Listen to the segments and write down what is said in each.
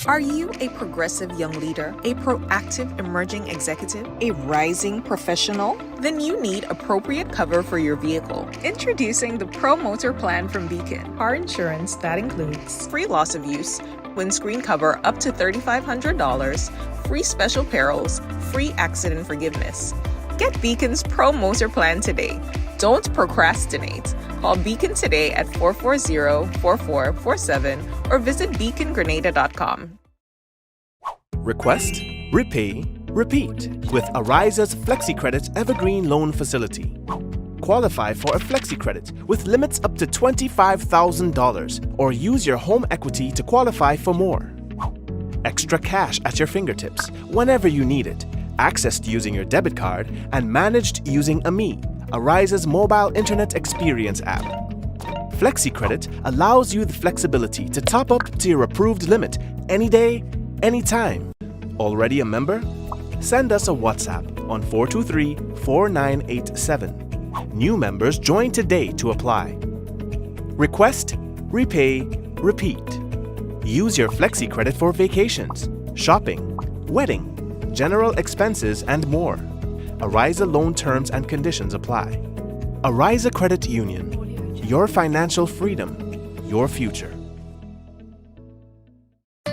Are you a progressive young leader, a proactive emerging executive, a rising professional? Then you need appropriate cover for your vehicle. Introducing the Pro Motor Plan from Beacon. Car insurance that includes free loss of use, windscreen cover up to $3,500, free special perils, free accident forgiveness. Get Beacon's Pro Motor Plan today. Don't procrastinate. Call Beacon today at 440-4447 or visit beacongrenada.com. Request, repay, repeat with Ariza's FlexiCredit Evergreen Loan Facility. Qualify for a FlexiCredit with limits up to $25,000 or use your home equity to qualify for more. Extra cash at your fingertips whenever you need it, accessed using your debit card and managed using AMI, Ariza's mobile internet experience app. FlexiCredit allows you the flexibility to top up to your approved limit any day, anytime. Already a member? Send us a WhatsApp on 423-4987. New members join today to apply. Request, repay, repeat. Use your FlexiCredit for vacations, shopping, wedding, general expenses, and more. Ariza loan terms and conditions apply. Ariza Credit Union. Your financial freedom, your future.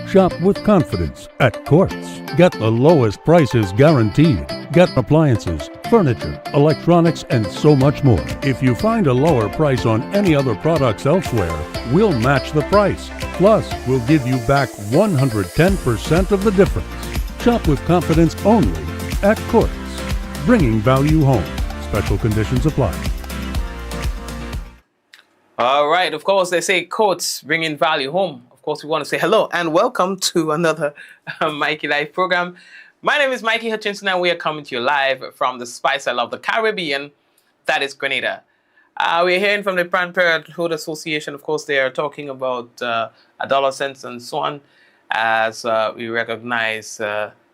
Shop with confidence at Quartz. Get the lowest prices guaranteed. Get appliances, furniture, electronics, and so much more. If you find a lower price on any other products elsewhere, we'll match the price. Plus, we'll give you back 110% of the difference. Shop with confidence only at Quartz. Bringing value home. Special conditions apply. All right. Of course, they say Quartz bringing value home. Of course, we want to say hello and welcome to another Mikey Live program. My name is Mikey Hutchinson, and we are coming to you live from the Spice Isle of the Caribbean, that is Grenada. We're hearing from the Planned Parenthood Association. Of course, they are talking about $1 and so on, as we recognize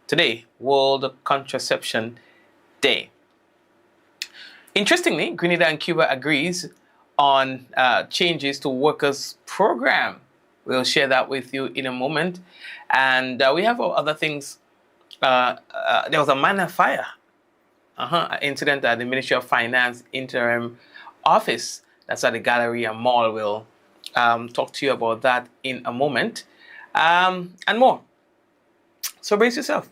today, World Contraception Day. Interestingly, Grenada and Cuba agrees on changes to workers' program. We'll share that with you in a moment. And we have other things. There was a minor fire incident at the Ministry of Finance Interim Office. That's at the Galleria Mall. We'll talk to you about that in a moment. And more. So brace yourself.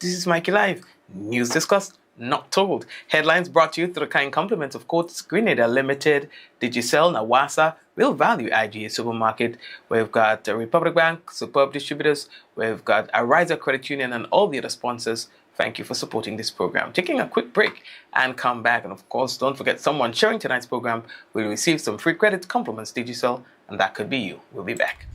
This is Mikey Live. News discussed, not told. Headlines brought to you through the kind compliments of Quartz Grenada Limited, Digicel, Nawasa, Real Value IGA Supermarket. We've got Republic Bank, Superb Distributors. We've got Ariza Credit Union and all the other sponsors. Thank you for supporting this program. Taking a quick break and come back. And of course, don't forget, someone sharing tonight's program will receive some free credit compliments Digicel, and that could be you. We'll be back.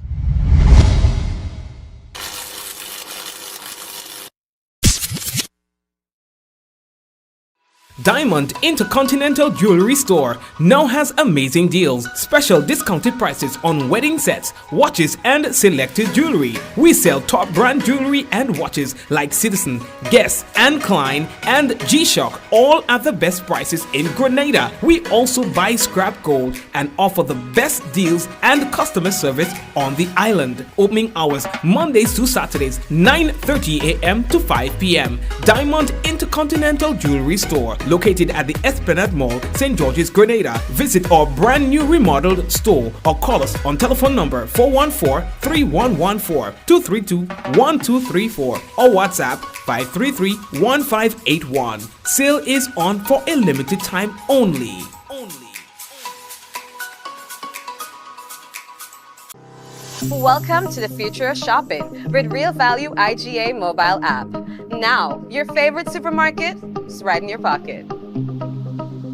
Diamond Intercontinental Jewelry Store now has amazing deals, special discounted prices on wedding sets, watches, and selected jewelry. We sell top brand jewelry and watches like Citizen, Guess, and Klein, and G-Shock, all at the best prices in Grenada. We also buy scrap gold and offer the best deals and customer service on the island. Opening hours Mondays to Saturdays, 9:30 a.m. to 5 p.m. Diamond Intercontinental Jewelry Store, located at the Esplanade Mall, St. George's, Grenada. Visit our brand new remodeled store or call us on telephone number 414-3114-232-1234 or WhatsApp 533-1581. Sale is on for a limited time only. Welcome to the future of shopping with Real Value IGA mobile app. Now, your favorite supermarket is right in your pocket.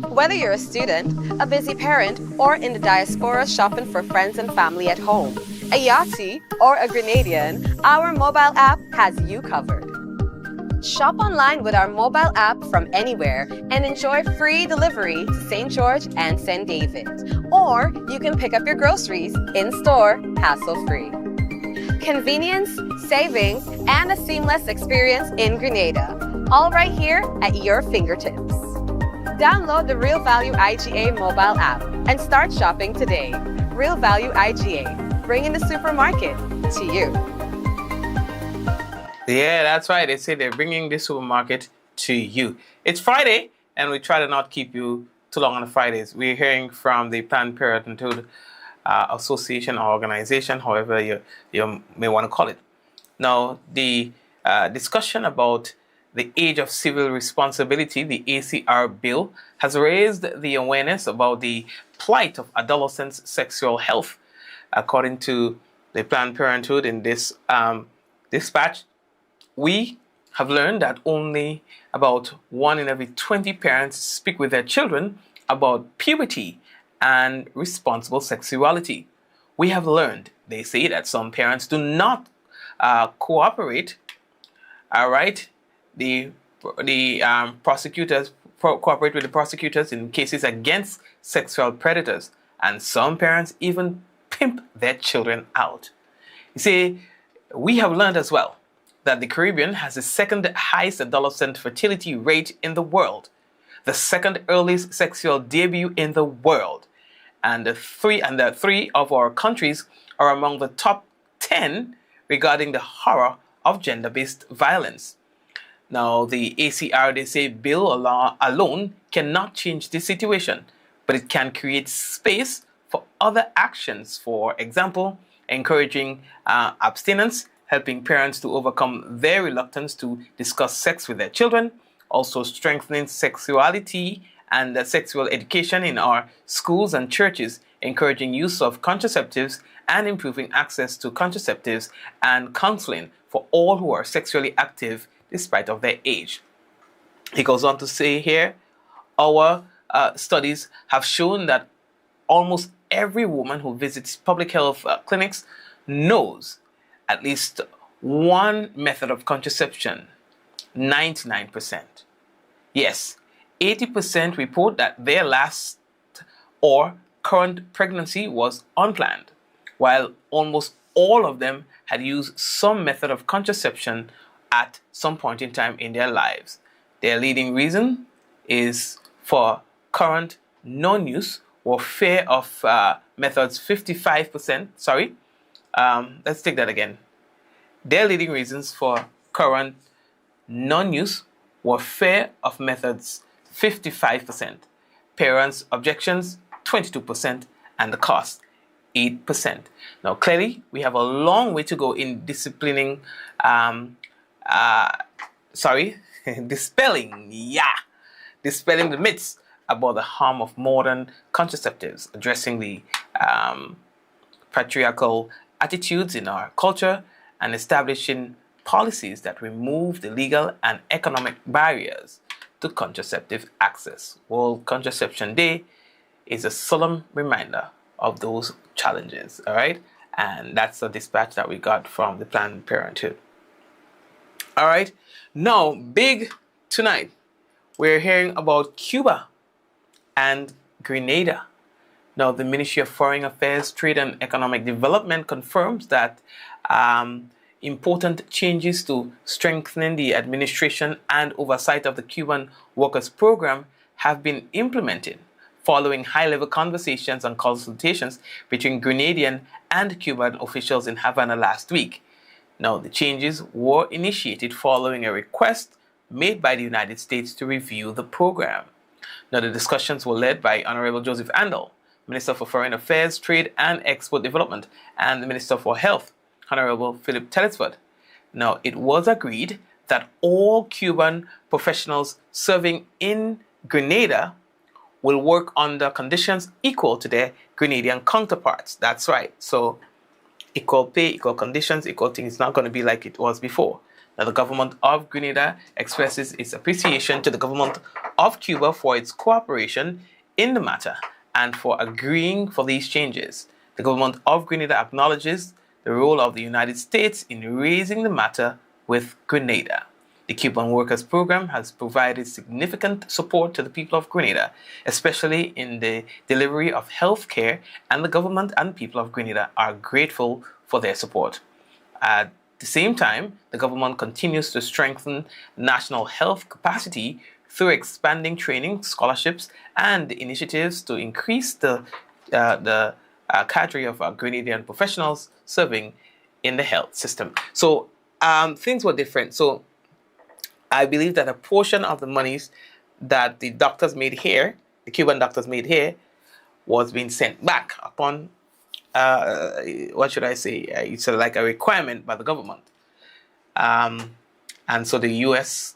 Whether you're a student, a busy parent, or in the diaspora shopping for friends and family at home, a Yachty, or a Grenadian, our mobile app has you covered. Shop online with our mobile app from anywhere and enjoy free delivery to St. George and St. David. Or you can pick up your groceries in-store, hassle-free. Convenience, savings, and a seamless experience in Grenada. All right here at your fingertips. Download the Real Value IGA mobile app and start shopping today. Real Value IGA, bringing the supermarket to you. Yeah, that's right. They say they're bringing this supermarket to you. It's Friday, and we try to not keep you too long on the Fridays. We're hearing from the Planned Parenthood Association or organization, however you may want to call it. Now, the discussion about the age of civil responsibility, the ACR bill, has raised the awareness about the plight of adolescents' sexual health. According to the Planned Parenthood in this dispatch, we have learned that only about 1 in every 20 parents speak with their children about puberty and responsible sexuality. We have learned, they say, that some parents do not cooperate. All right, the prosecutors cooperate with the prosecutors in cases against sexual predators, and some parents even pimp their children out. You see, we have learned as well that the Caribbean has the second highest adolescent fertility rate in the world, the second earliest sexual debut in the world, and the three of our countries are among the top 10 regarding the horror of gender-based violence. Now, the ACR, they say, bill alone cannot change this situation, but it can create space for other actions. For example, encouraging abstinence, helping parents to overcome their reluctance to discuss sex with their children, also strengthening sexuality and sexual education in our schools and churches, encouraging use of contraceptives and improving access to contraceptives and counseling for all who are sexually active despite of their age. He goes on to say here, our studies have shown that almost every woman who visits public health clinics knows at least one method of contraception. 99%. Yes, 80% report that their last or current pregnancy was unplanned, while almost all of them had used some method of contraception at some point in time in their lives. Their leading reason is for current non-use or fear of methods 55%. Let's take that again. Their leading reasons for current non-use were fear of methods 55%, parents' objections 22%, and the cost 8%. Now, clearly, we have a long way to go in dispelling the myths about the harm of modern contraceptives, addressing the patriarchal attitudes in our culture, and establishing policies that remove the legal and economic barriers to contraceptive access. World Contraception Day is a solemn reminder of those challenges, all right? And that's the dispatch that we got from the Planned Parenthood. All right, now, big tonight, we're hearing about Cuba and Grenada. Now, the Ministry of Foreign Affairs, Trade and Economic Development confirms that important changes to strengthening the administration and oversight of the Cuban Workers Program have been implemented following high-level conversations and consultations between Grenadian and Cuban officials in Havana last week. Now, the changes were initiated following a request made by the United States to review the program. Now, the discussions were led by Honorable Joseph Andel, Minister for Foreign Affairs, Trade and Export Development, and the Minister for Health, Honorable Philip Telesford. Now, it was agreed that all Cuban professionals serving in Grenada will work under conditions equal to their Grenadian counterparts. That's right. So, equal pay, equal conditions, equal things. It's not going to be like it was before. Now, the government of Grenada expresses its appreciation to the government of Cuba for its cooperation in the matter and for agreeing for these changes. The government of Grenada acknowledges the role of the United States in raising the matter with Grenada. The Cuban Workers Program has provided significant support to the people of Grenada, especially in the delivery of health care, and the government and people of Grenada are grateful for their support. At the same time, the government continues to strengthen national health capacity through expanding training, scholarships, and initiatives to increase the cadre of Grenadian professionals serving in the health system. So things were different. So I believe that a portion of the monies that the doctors made here, the Cuban doctors made here, was being sent back upon, what should I say? It's like a requirement by the government. And so the U.S.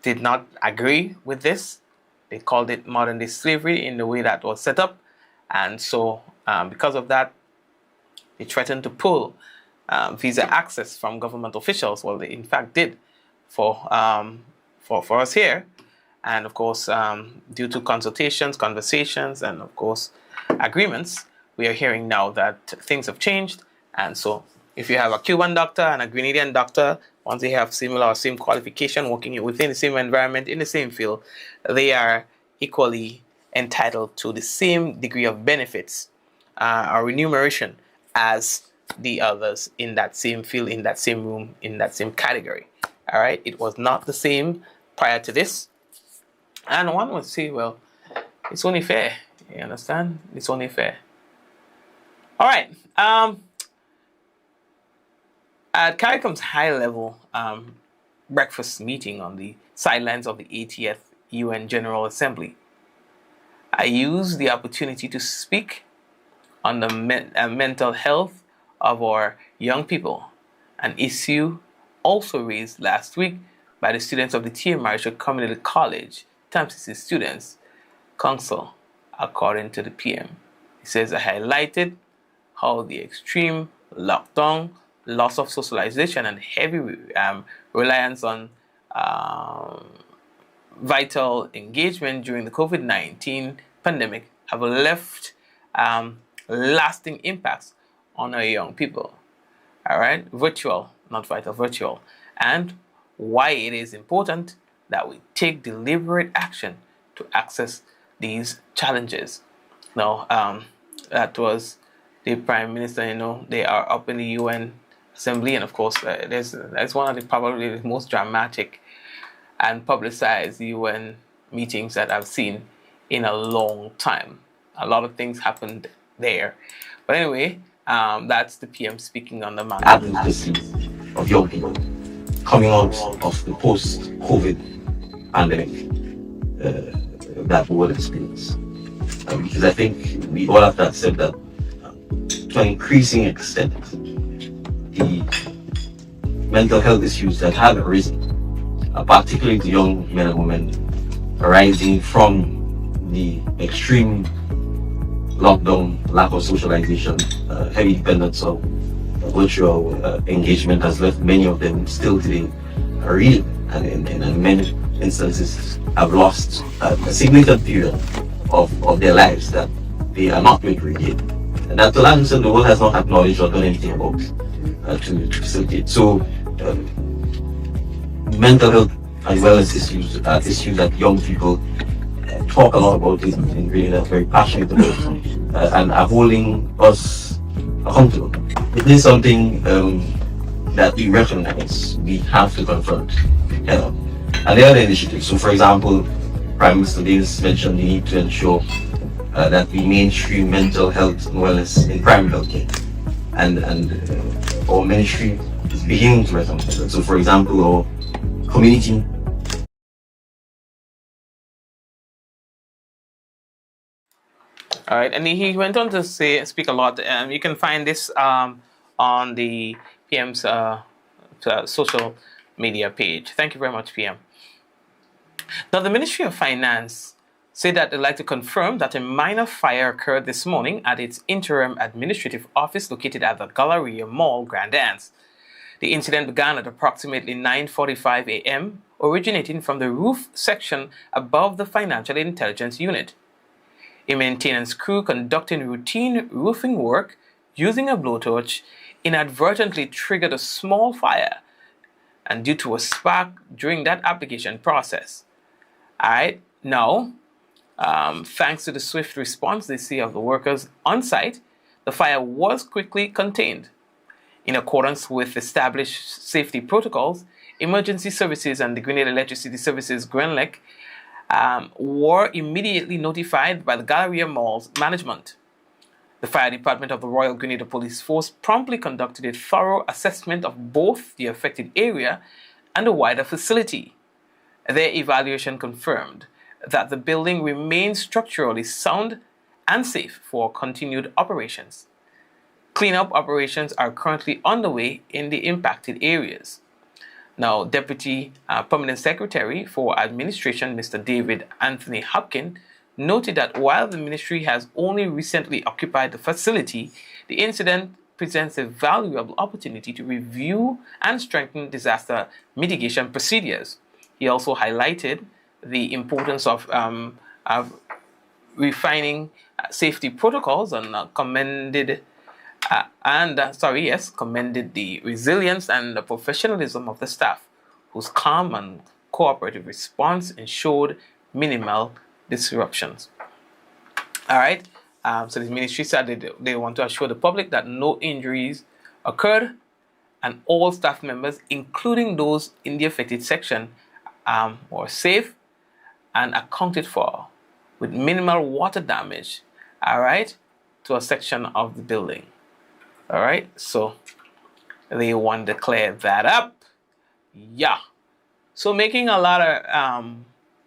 did not agree with this. They called it modern day slavery in the way that was set up. And so because of that, they threatened to pull visa access from government officials. Well, they in fact did for us here. And of course, due to consultations, conversations, and of course, agreements, we are hearing now that things have changed. And so if you have a Cuban doctor and a Grenadian doctor, once they have similar or same qualification, working within the same environment, in the same field, they are equally entitled to the same degree of benefits or remuneration as the others in that same field, in that same room, in that same category. All right, it was not the same prior to this. And one would say, well, it's only fair. You understand? It's only fair. All right. At CARICOM's high-level breakfast meeting on the sidelines of the 80th UN General Assembly, I used the opportunity to speak on the mental health of our young people, an issue also raised last week by the students of the T.A. Marshall Community College, Tamsis Students Council, according to the PM. He says, I highlighted how the extreme lockdown, loss of socialization, and heavy reliance on vital engagement during the COVID-19 pandemic have left lasting impacts on our young people. All right, virtual, not vital, virtual, and why it is important that we take deliberate action to access these challenges. Now, that was the Prime Minister. You know, they are up in the UN Assembly, and of course, that's one of the probably the most dramatic and publicized UN meetings that I've seen in a long time. A lot of things happened there, but anyway, that's the PM speaking on the matter. Advocacy of young people coming out of the post-COVID pandemic that we will experience. Because I think we all have to accept that to an increasing extent, the mental health issues that have arisen, particularly to young men and women, arising from the extreme lockdown, lack of socialization, heavy dependence on virtual engagement has left many of them still today real, and in many instances have lost a significant period of their lives that they are not going to regain. And that to a large extent the world has not acknowledged or done anything about to facilitate. So mental health and wellness issues are issues that young people talk a lot about, this and really are very passionate about, and are holding us accountable. It is something that we recognize we have to confront head on. And there are other initiatives. So for example, Prime Minister Davis mentioned the need to ensure that we mainstream mental health and wellness in primary health care. And our ministry is beginning to recognize that. So for example, our community. All right, and he went on to speak a lot. You can find this on the PM's social media page. Thank you very much, PM. Now, the Ministry of Finance said that they'd like to confirm that a minor fire occurred this morning at its interim administrative office located at the Galleria Mall, Grand Anse. The incident began at approximately 9:45 a.m., originating from the roof section above the Financial Intelligence Unit. A maintenance crew conducting routine roofing work using a blowtorch inadvertently triggered a small fire, and due to a spark during that application process. All right, now, thanks to the swift response they see of the workers on site, the fire was quickly contained. In accordance with established safety protocols, emergency services and the Grenada Electricity Services (GRENLEC) were immediately notified by the Galleria Mall's management. The fire department of the Royal Grenada Police Force promptly conducted a thorough assessment of both the affected area and the wider facility. Their evaluation confirmed that the building remains structurally sound and safe for continued operations. Cleanup operations are currently underway in the impacted areas. Now, Deputy Permanent Secretary for Administration, Mr. David Anthony Hopkin, noted that while the ministry has only recently occupied the facility, the incident presents a valuable opportunity to review and strengthen disaster mitigation procedures. He also highlighted the importance of refining safety protocols and commended the resilience and the professionalism of the staff, whose calm and cooperative response ensured minimal disruptions. All right. So the ministry said they want to assure the public that no injuries occurred and all staff members, including those in the affected section, were safe and accounted for with minimal water damage, all right, to a section of the building. All right, so they want to clear that up. Yeah. So making a lot of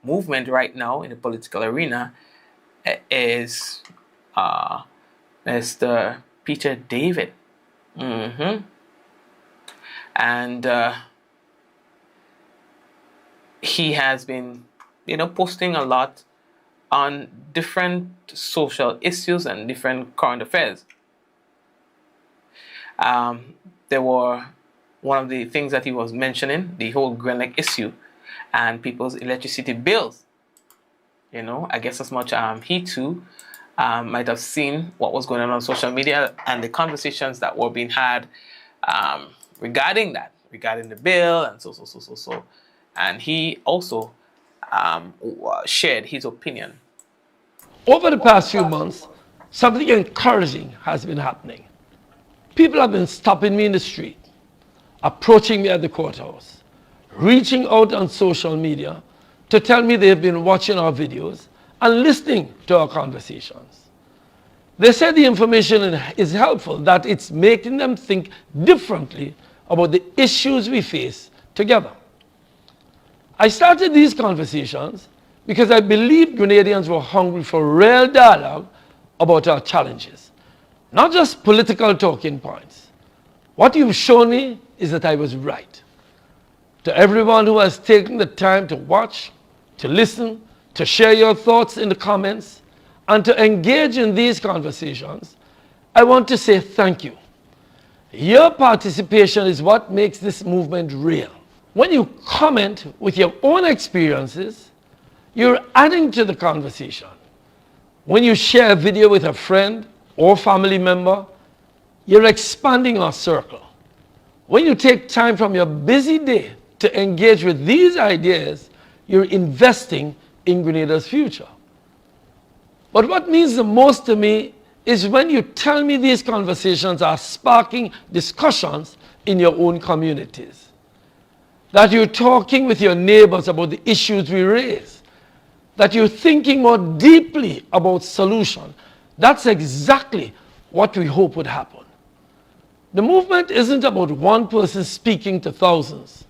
movement right now in the political arena is Mr. Peter David. And he has been, posting a lot on different social issues and different current affairs. There were one of the things that he was mentioning, the whole Grenlec issue and people's electricity bills. I guess as much he too might have seen what was going on social media and the conversations that were being had regarding the bill and so. And he also shared his opinion. Over the past few months, something encouraging has been happening. People have been stopping me in the street, approaching me at the courthouse, reaching out on social media to tell me they've been watching our videos and listening to our conversations. They say the information is helpful, that it's making them think differently about the issues we face together. I started these conversations because I believed Grenadians were hungry for real dialogue about our challenges, not just political talking points. What you've shown me is that I was right. To everyone who has taken the time to watch, to listen, to share your thoughts in the comments, and to engage in these conversations, I want to say thank you. Your participation is what makes this movement real. When you comment with your own experiences, you're adding to the conversation. When you share a video with a friend or family member, you're expanding our circle. When you take time from your busy day to engage with these ideas, you're investing in Grenada's future. But what means the most to me is when you tell me these conversations are sparking discussions in your own communities. That you're talking with your neighbors about the issues we raise. That you're thinking more deeply about solutions. That's exactly what we hope would happen. The movement isn't about one person speaking to thousands.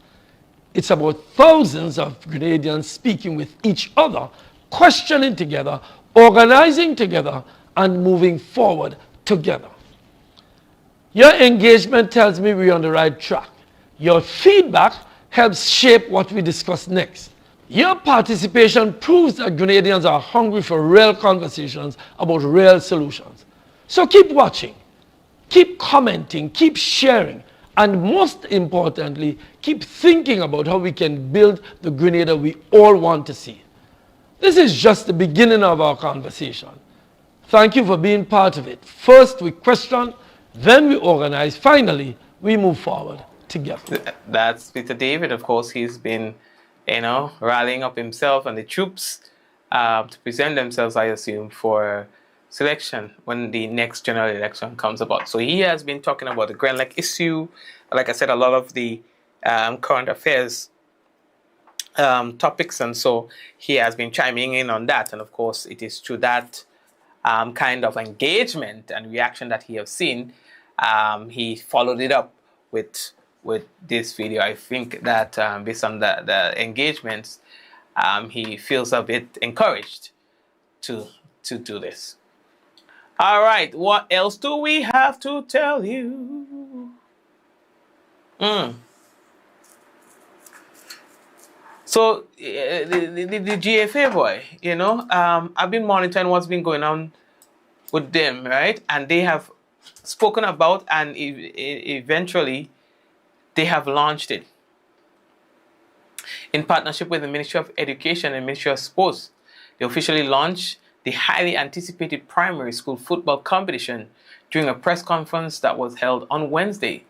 It's about thousands of Grenadians speaking with each other, questioning together, organizing together, and moving forward together. Your engagement tells me we're on the right track. Your feedback helps shape what we discuss next. Your participation proves that Grenadians are hungry for real conversations about real solutions. So keep watching, keep commenting, keep sharing, and most importantly, keep thinking about how we can build the Grenada we all want to see. This is just the beginning of our conversation. Thank you for being part of it. First we question, then we organize, finally we move forward together. That's Peter David. Of course, he's been, rallying up himself and the troops to present themselves, I assume, for selection when the next general election comes about. So he has been talking about the Grenlec issue. Like I said, a lot of the current affairs topics, and so he has been chiming in on that. And of course, it is through that kind of engagement and reaction that he has seen, he followed it up with this video. I think that based on the engagements, he feels a bit encouraged to do this. All right, what else do we have to tell you? So the GFA boy, you know, I've been monitoring what's been going on with them, right? And they have spoken about, and eventually they have launched it in partnership with the Ministry of Education and Ministry of Sports. They officially launched the highly anticipated primary school football competition during a press conference that was held on Wednesday.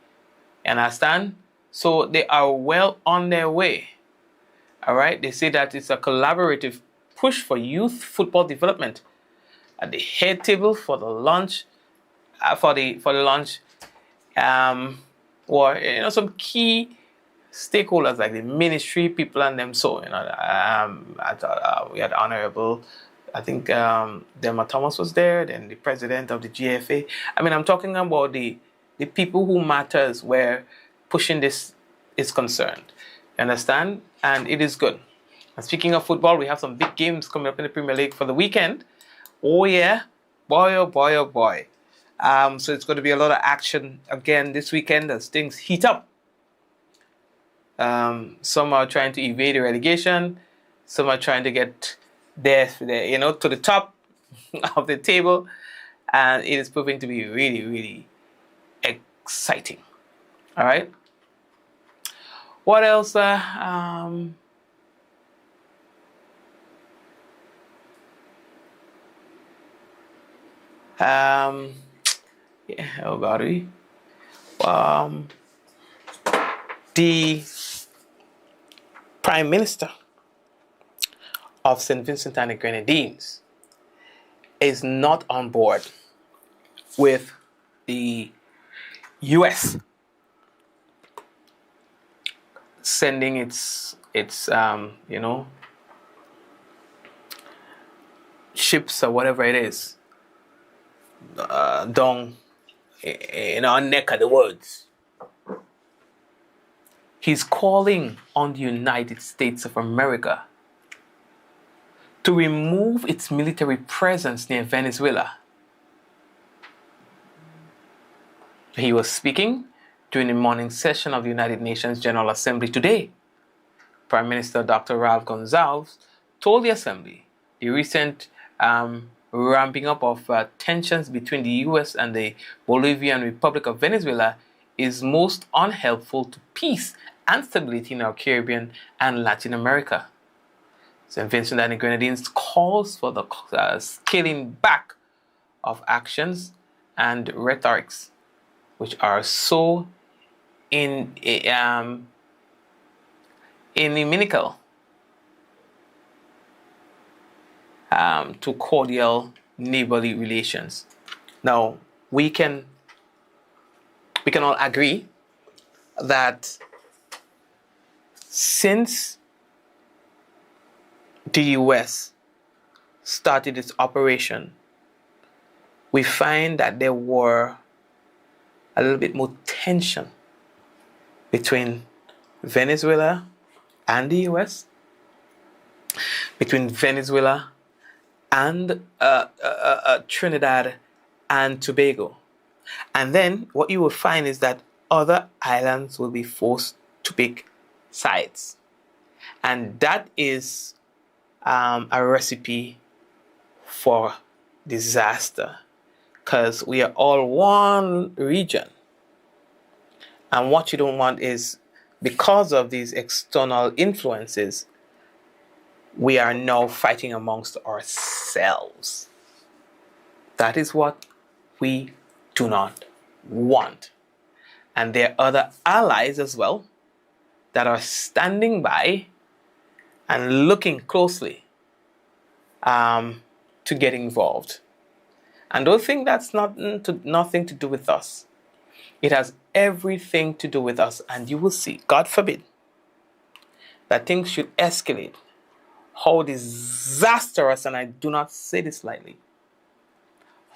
You understand? So they are well on their way. All right. They say that it's a collaborative push for youth football development. At the head table for the launch, or you know, some key stakeholders like the ministry people and them. So you know, we had Honorable, I think Delma Thomas was there, then the president of the GFA. I mean, I'm talking about the people who matters where pushing this is concerned. You understand? And it is good. And speaking of football, we have some big games coming up in the Premier League for the weekend. Oh yeah, boy oh boy oh boy. So it's going to be a lot of action again this weekend as things heat up. Some are trying to evade the relegation. Some are trying to get there, you know, to the top of the table, and it is proving to be really, really exciting. All right. What else? Yeah, oh God, the Prime Minister of St. Vincent and the Grenadines is not on board with the US sending its you know, ships or whatever it is down in our neck of the woods. He's calling on the United States of America to remove its military presence near Venezuela. He was speaking during the morning session of the United Nations General Assembly today. Prime Minister Dr. Ralph Gonsalves told the Assembly the recent ramping up of tensions between the U.S. and the Bolivarian Republic of Venezuela is most unhelpful to peace and stability in our Caribbean and Latin America. St. Vincent and the Grenadines calls for the scaling back of actions and rhetorics which are so inimical to cordial neighborly relations. Now, we can all agree that since the US started its operation, we find that there were a little bit more tension between Venezuela and the US, between Venezuela and Trinidad and Tobago. And then what you will find is that other islands will be forced to pick sides. And that is a recipe for disaster, because we are all one region. And what you don't want is, because of these external influences, we are now fighting amongst ourselves. That is what we do not want. And there are other allies as well that are standing by and looking closely to get involved. And don't think that's nothing to do with us. It has everything to do with us, and you will see, God forbid, that things should escalate. How disastrous, and I do not say this lightly,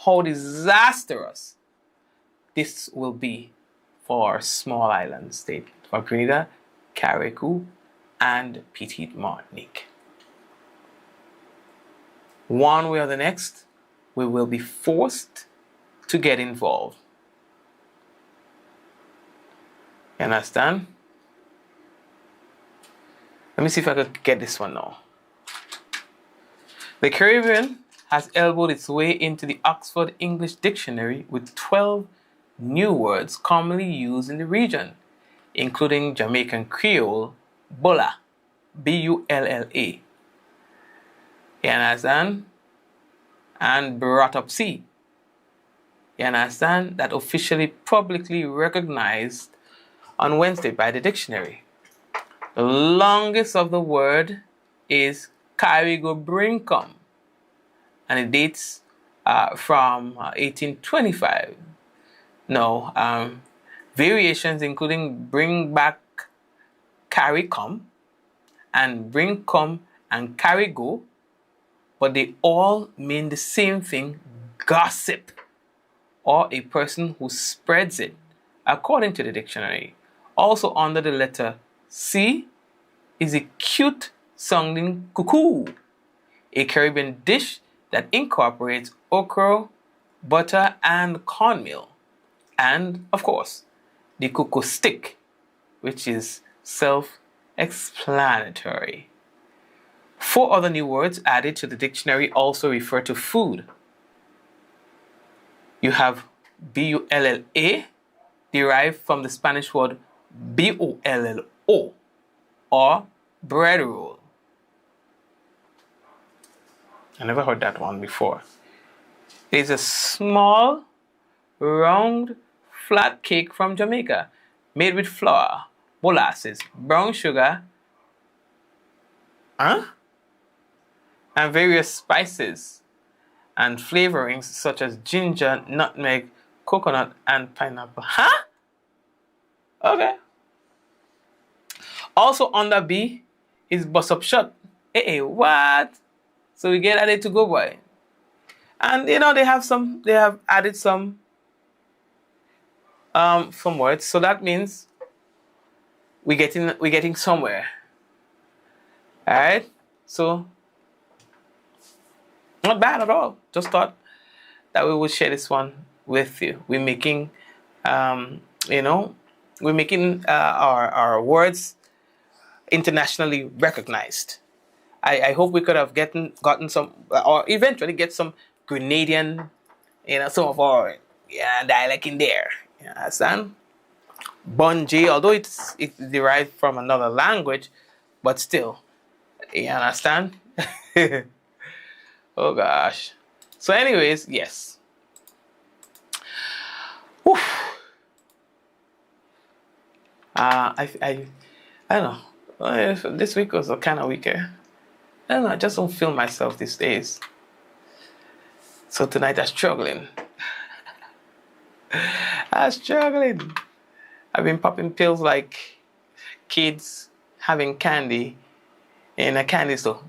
how disastrous this will be for small island state, for Grenada, Carriacou, and Petite Martinique. One way or the next, we will be forced to get involved. You understand? Let me see if I could get this one now. The Caribbean has elbowed its way into the Oxford English Dictionary with 12 new words commonly used in the region, including Jamaican Creole, bulla, B-U-L-L-A. You understand? And brought up sea. You understand? That officially publicly recognized on Wednesday by the dictionary. The longest of the word is Carrigo Brinkum, and it dates from 1825. No, variations including bring back, carry come, and bring come and carry go, but they all mean the same thing, gossip, or a person who spreads it, according to the dictionary. Also under the letter C is a cute sounding cuckoo, a Caribbean dish that incorporates okra, butter, and cornmeal. And, of course, the cuckoo stick, which is self-explanatory. 4 other new words added to the dictionary also refer to food. You have B-U-L-L-A, derived from the Spanish word B-O-L-L-O, or bread roll. I never heard that one before. It is a small, round, flat cake from Jamaica, made with flour, molasses, brown sugar, and various spices and flavorings such as ginger, nutmeg, coconut, and pineapple. Huh? Okay. Also under B is bust up shut. Hey, what? So we get added to go by. And you know they have added some words. So that means we're getting somewhere. Alright? So not bad at all. Just thought that we would share this one with you. We're making our words internationally recognized. I hope we could have gotten some, or eventually get some Grenadian, some of our dialect in there. You understand? Bunji, although it's derived from another language, but still, you understand? Oh gosh. So, anyways, yes. Whew. I don't know. This week was a kind of weaker. I don't know. I just don't feel myself these days. So tonight I'm struggling. I'm struggling. I've been popping pills like kids having candy in a candy store.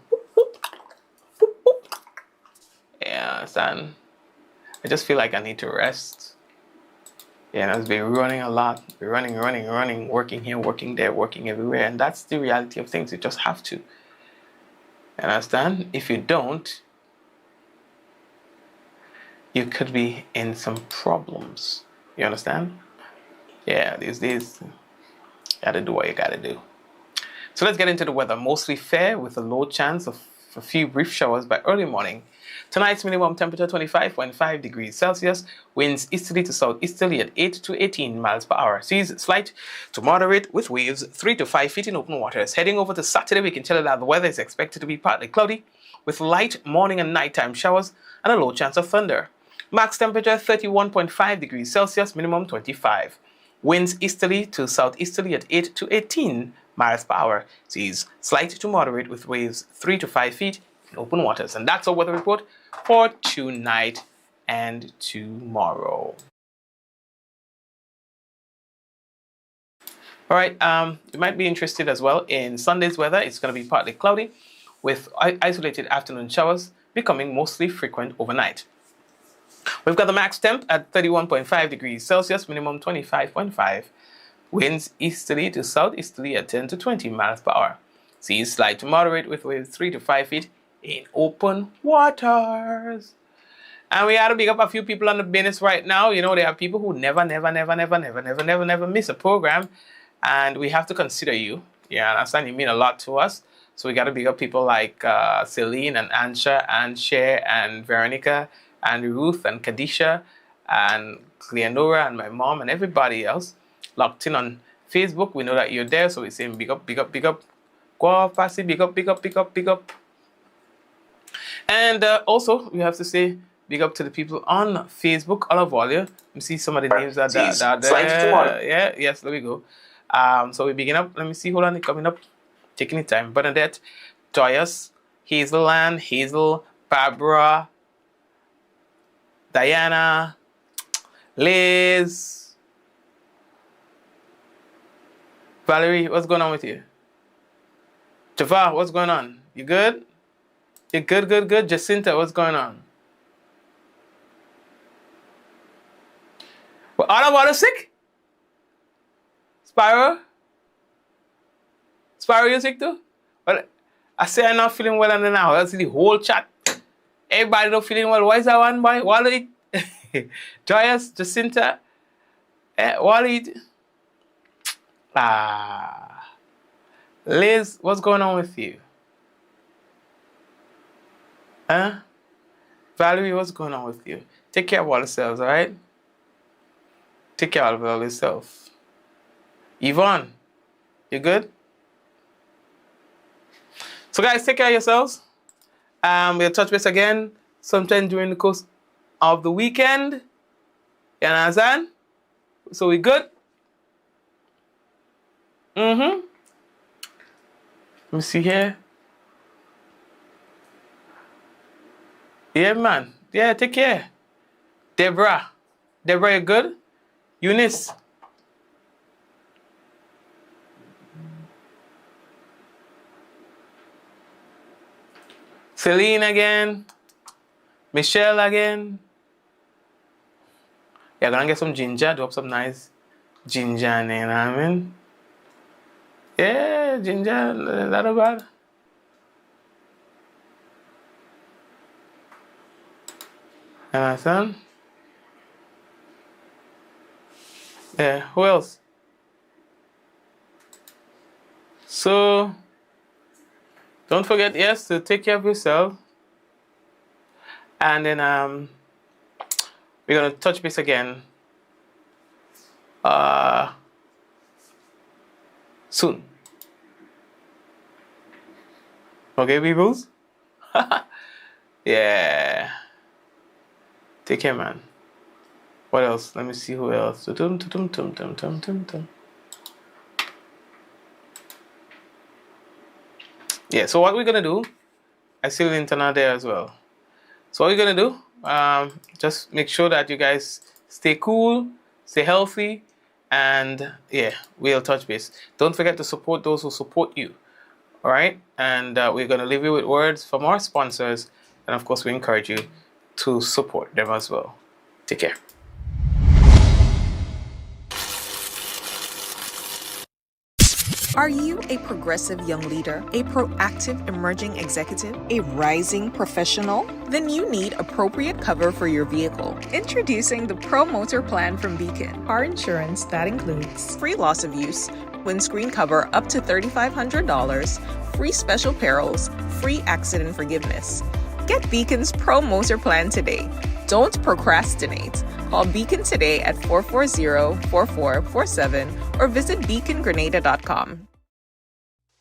Yeah, son. I just feel like I need to rest. I've been running a lot. Running, working here, working there, working everywhere. And that's the reality of things. You just have to. You understand? If you don't, you could be in some problems. You understand? Yeah, these days, you gotta do what you gotta do. So let's get into the weather. Mostly fair with a low chance of a few brief showers by early morning. Tonight's minimum temperature 25.5 degrees Celsius. Winds easterly to southeasterly at 8 to 18 miles per hour. Seas slight to moderate with waves 3 to 5 feet in open waters. Heading over to Saturday, we can tell you that the weather is expected to be partly cloudy with light morning and nighttime showers and a low chance of thunder. Max temperature 31.5 degrees Celsius, minimum 25. Winds easterly to southeasterly at 8 to 18 miles per hour. Seas slight to moderate with waves 3 to 5 feet in open waters. And that's our weather report for tonight and tomorrow. All right, you might be interested as well in Sunday's weather. It's going to be partly cloudy with isolated afternoon showers becoming mostly frequent overnight. We've got the max temp at 31.5 degrees Celsius, minimum 25.5. Winds easterly to southeasterly at 10 to 20 miles per hour. Seas slight to moderate with waves 3 to 5 feet in open waters. And we got to big up a few people on the business right now. You know, there are people who never miss a program. And we have to consider you. Yeah, I understand you mean a lot to us. So we got to big up people like Celine and Ansha and Cher and Veronica and Ruth and Kadisha and Cleonora and my mom and everybody else locked in on Facebook. We know that you're there, so we're saying big up, big up, big up. Go off, Passy, big up, big up, big up, big up. And also, we have to say big up to the people on Facebook, all of all you. Let me see some of the names that are there. Yeah, yes, there we go. So we begin up. Let me see, hold on, coming up. Taking your time. Bernadette, Joyous, Hazel Ann, Hazel, Barbara, Diana, Liz, Valerie, what's going on with you? Java, what's going on? You good? You good, good, good? Jacinta, what's going on? Well, all of all sick? Spyro? Spyro, you sick too? Well, I say I'm not feeling well and then now. That's the whole chat. Everybody not feeling well. Why is that one boy? Wally? Joyous, Jacinta, Wally. Liz, what's going on with you? Huh? Valerie, what's going on with you? Take care of all yourselves, alright? Take care of all yourself. Yvonne, you good? So guys, take care of yourselves. We'll touch base again sometime during the course of the weekend. You understand? So we good? Let me see here. Yeah, man. Yeah, take care. Deborah, you good? Eunice. Celine again. Michelle again. Yeah, gonna get some ginger. Do up some nice ginger, you know what I mean? Yeah, ginger, not bad. Understand? Yeah, who else? So, don't forget, yes, to take care of yourself. And then we're going to touch base again soon. Okay, peoples? Yeah. Take care, man. What else? Let me see who else. Yeah, so what we're going to do, I see the internet there as well. So what we're going to do, just make sure that you guys stay cool, stay healthy, and yeah, we'll touch base. Don't forget to support those who support you. All right? And we're going to leave you with words from our sponsors. And of course, we encourage you to support them as well. Take care. Are you a progressive young leader, a proactive emerging executive, a rising professional? Then you need appropriate cover for your vehicle. Introducing the Pro Motor Plan from Beacon. Car insurance that includes free loss of use, windscreen cover up to $3,500, free special perils, free accident forgiveness. Get Beacon's Pro Motor Plan today. Don't procrastinate. Call Beacon today at 440-4447 or visit beacongrenada.com.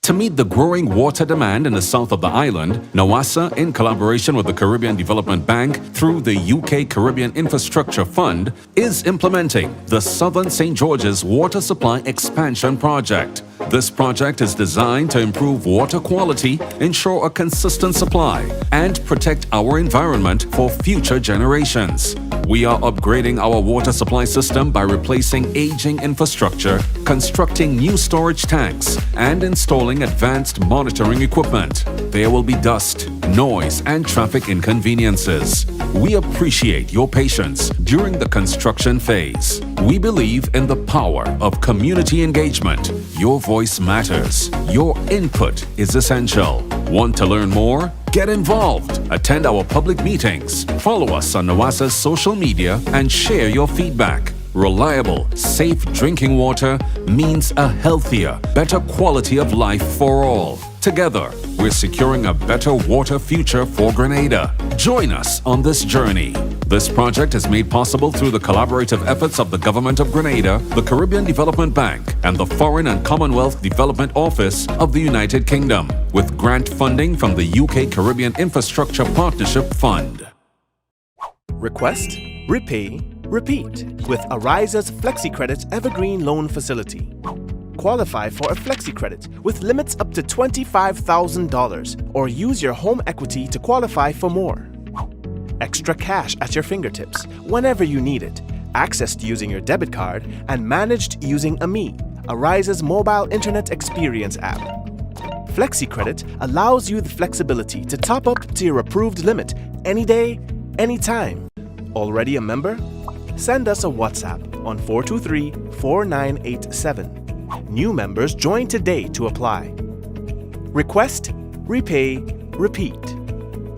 To meet the growing water demand in the south of the island, NOASA, in collaboration with the Caribbean Development Bank through the UK Caribbean Infrastructure Fund, is implementing the Southern St. George's Water Supply Expansion Project. This project is designed to improve water quality, ensure a consistent supply, and protect our environment for future generations. We are upgrading our water supply system by replacing aging infrastructure, constructing new storage tanks, and installing advanced monitoring equipment. There will be dust, noise, and traffic inconveniences. We appreciate your patience during the construction phase. We believe in the power of community engagement. Your voice matters. Your input is essential. Want to learn more? Get involved. Attend our public meetings. Follow us on NWASA's social media and share your feedback. Reliable, safe drinking water means a healthier, better quality of life for all. Together, we're securing a better water future for Grenada. Join us on this journey. This project is made possible through the collaborative efforts of the Government of Grenada, the Caribbean Development Bank, and the Foreign and Commonwealth Development Office of the United Kingdom, with grant funding from the UK Caribbean Infrastructure Partnership Fund. Request, repay, repeat with Ariza's FlexiCredit Evergreen Loan Facility. Qualify for a FlexiCredit with limits up to $25,000 or use your home equity to qualify for more. Extra cash at your fingertips whenever you need it, accessed using your debit card and managed using AMI, Ariza's mobile internet experience app. FlexiCredit allows you the flexibility to top up to your approved limit any day, anytime. Already a member? Send us a WhatsApp on 423-4987. New members join today to apply. Request, repay, repeat.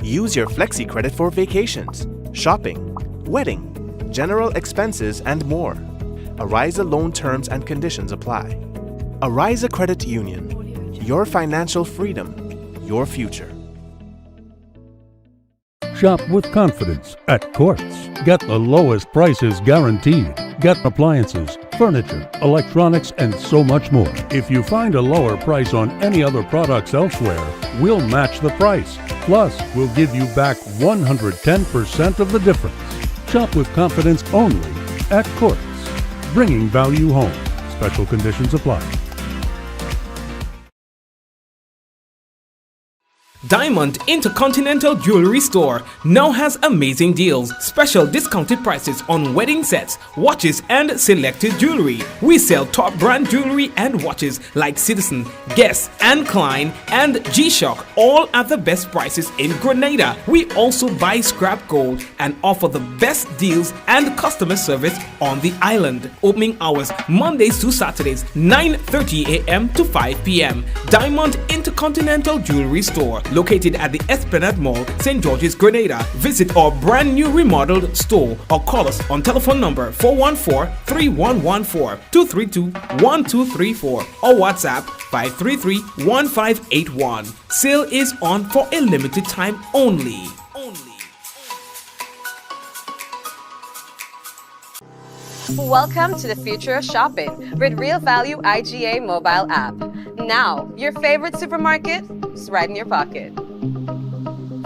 Use your FlexiCredit for vacations, shopping, wedding, general expenses, and more. Ariza loan terms and conditions apply. Ariza Credit Union. Your financial freedom, your future. Shop with confidence at Quartz. Get the lowest prices guaranteed. Get appliances, furniture, electronics, and so much more. If you find a lower price on any other products elsewhere, we'll match the price. Plus, we'll give you back 110% of the difference. Shop with confidence only at Quartz. Bringing value home. Special conditions apply. Diamond Intercontinental Jewelry Store now has amazing deals, special discounted prices on wedding sets, watches, and selected jewelry. We sell top brand jewelry and watches like Citizen, Guess, and Klein, and G-Shock, all at the best prices in Grenada. We also buy scrap gold and offer the best deals and customer service on the island. Opening hours Mondays to Saturdays, 9:30 a.m. to 5 p.m. Diamond Intercontinental Jewelry Store, located at the Esplanade Mall, St. George's, Grenada. Visit our brand new remodeled store or call us on telephone number 414-3114, 232-1234 or WhatsApp 533-1581. Sale is on for a limited time only. Welcome to the future of shopping with Real Value IGA mobile app. Now, your favorite supermarket is right in your pocket.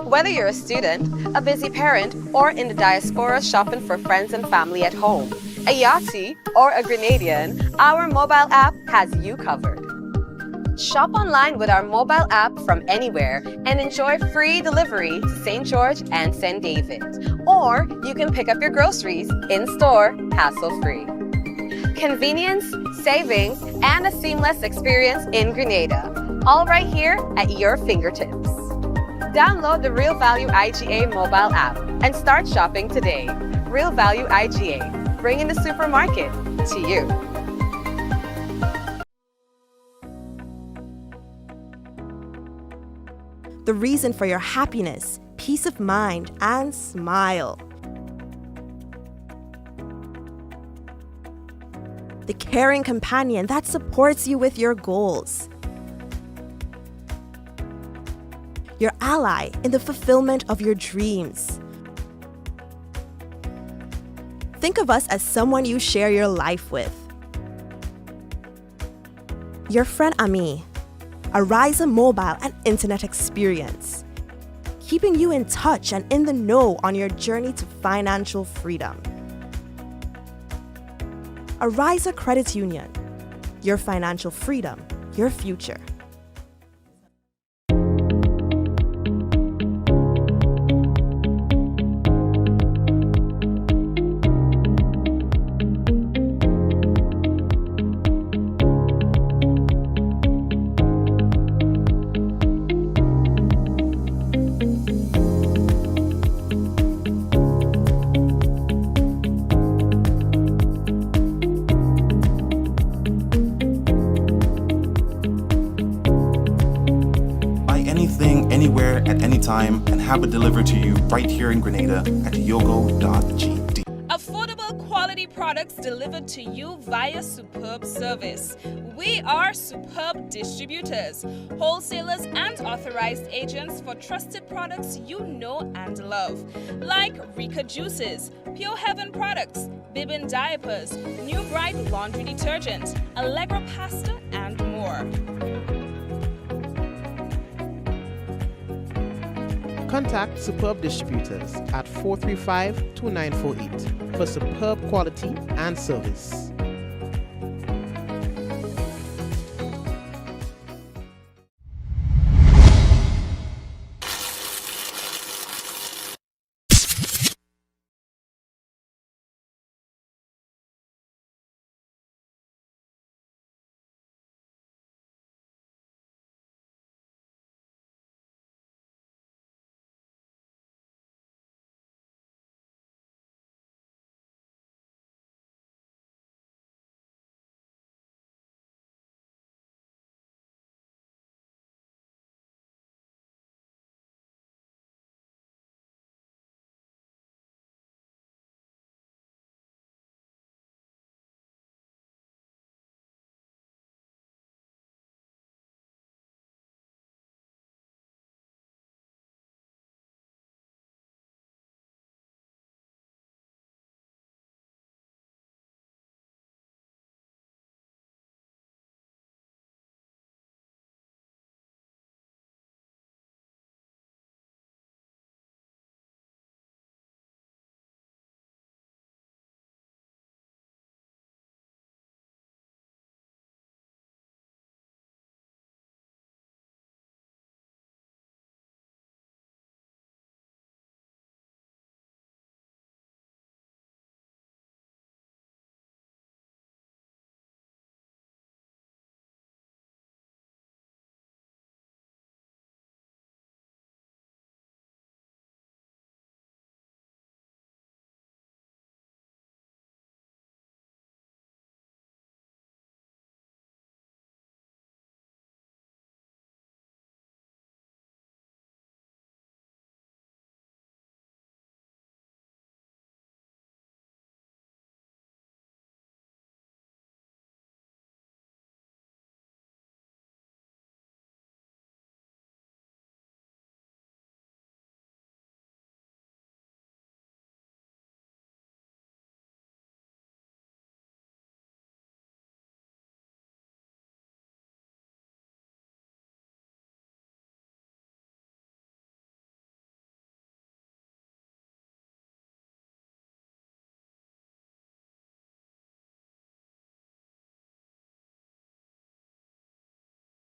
Whether you're a student, a busy parent, or in the diaspora shopping for friends and family at home, a Yachty, or a Grenadian, our mobile app has you covered. Shop online with our mobile app from anywhere and enjoy free delivery to St. George and St. David. Or you can pick up your groceries in-store, hassle-free. Convenience, savings, and a seamless experience in Grenada. All right here at your fingertips. Download the Real Value IGA mobile app and start shopping today. Real Value IGA, bringing the supermarket to you. The reason for your happiness, peace of mind, and smile. The caring companion that supports you with your goals. Your ally in the fulfillment of your dreams. Think of us as someone you share your life with. Your friend Ami. Ariza mobile and internet experience, keeping you in touch and in the know on your journey to financial freedom. Ariza Credit Union, your financial freedom, your future. time and have it delivered to you right here in Grenada at yogo.gd. Affordable quality products delivered to you via Superb Service. We are Superb Distributors, wholesalers and authorized agents for trusted products you know and love, like Rika Juices, Pure Heaven products, Bibbin diapers, New Bright laundry detergent, Allegra pasta, and more. Contact Superb Distributors at 435-2948 for superb quality and service.